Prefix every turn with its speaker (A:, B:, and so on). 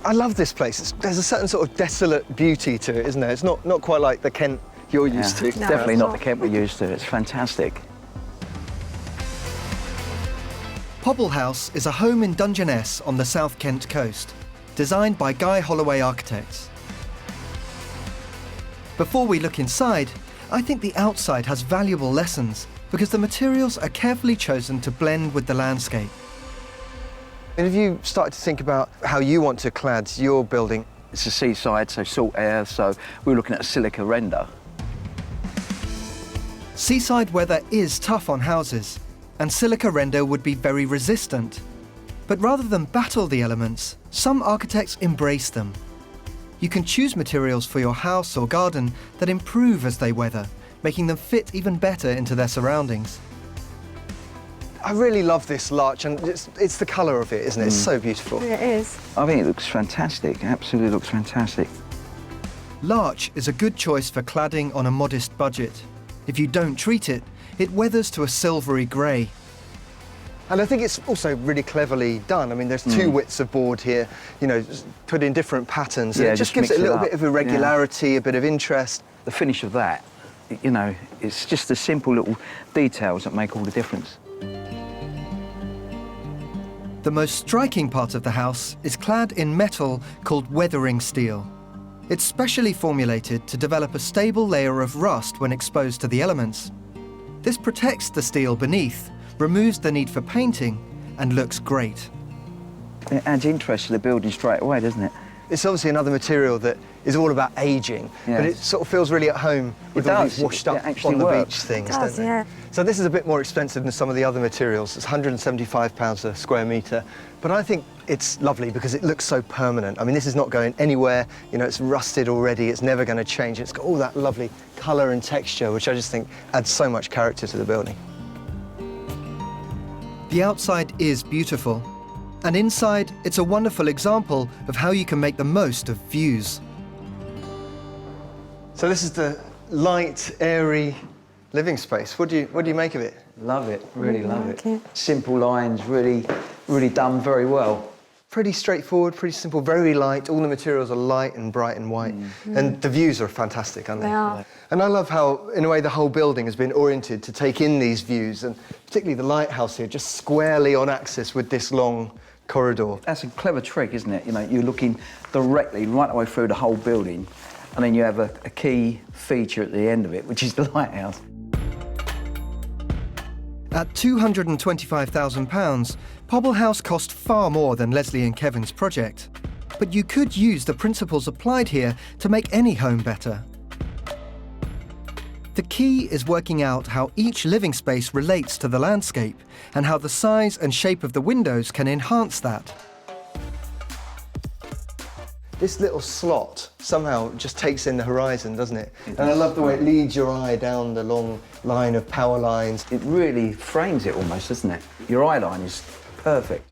A: I love this place. There's a certain sort of desolate beauty to it, isn't there? It's not quite like the Kent you're used to.
B: No, definitely not the Kent we're used to. It's fantastic.
C: Pobble House is a home in Dungeness on the South Kent coast, designed by Guy Holloway Architects. Before we look inside, I think the outside has valuable lessons because the materials are carefully chosen to blend with the landscape.
A: And have you started to think about how you want to clad your building?
B: It's a seaside, so salt air, so we're looking at a silica render.
C: Seaside weather is tough on houses, and silica render would be very resistant. But rather than battle the elements, some architects embrace them. You can choose materials for your house or garden that improve as they weather, making them fit even better into their surroundings.
A: I really love this larch, and it's the colour of it, isn't it? It's so beautiful.
D: It is.
B: I think it looks fantastic, absolutely looks fantastic.
C: Larch is a good choice for cladding on a modest budget. If you don't treat it, it weathers to a silvery grey.
A: And I think it's also really cleverly done. I mean, there's two widths of board here, you know, put in different patterns. And
B: Yeah,
A: it just
B: just
A: gives it a
B: mix it
A: little
B: up.
A: bit of irregularity, a bit of interest.
B: The finish of that, you know, it's just the simple little details that make all the difference.
C: The most striking part of the house is clad in metal called weathering steel. It's specially formulated to develop a stable layer of rust when exposed to the elements. This protects the steel beneath, removes the need for painting, and looks great.
B: It adds interest to the building straight away, doesn't it?
A: It's obviously another material that is all about ageing, but it sort of feels really at home with all these washed up on the beach things, don't they?
D: Yeah.
A: So this is a bit more expensive than some of the other materials. It's £175 a square metre, but I think it's lovely because it looks so permanent. I mean, this is not going anywhere. You know, it's rusted already. It's never going to change. It's got all that lovely colour and texture, which I just think adds so much character to the building.
C: The outside is beautiful, and inside it's a wonderful example of how you can make the most of views.
A: So this is the light, airy living space. What do you make of it?
B: Love it, really love
D: like
B: it. Simple lines, really done very well.
A: Pretty straightforward, pretty simple, very light. All the materials are light and bright and white. And the views are fantastic, aren't they?
D: They are.
A: And I love how, in a way, the whole building has been oriented to take in these views, and particularly the lighthouse here, just squarely on axis with this long corridor.
B: That's a clever trick, isn't it? You know, you're looking directly right the way through the whole building, and then you have a key feature at the end of it, which is the lighthouse.
C: At £225,000, Pobble House cost far more than Leslie and Kevin's project. But you could use the principles applied here to make any home better. The key is working out how each living space relates to the landscape and how the size and shape of the windows can enhance that.
A: This little slot somehow just takes in the horizon, doesn't it? And I love the way it leads your eye down the long line of power lines.
B: It really frames it almost, doesn't it? Your eye line is perfect.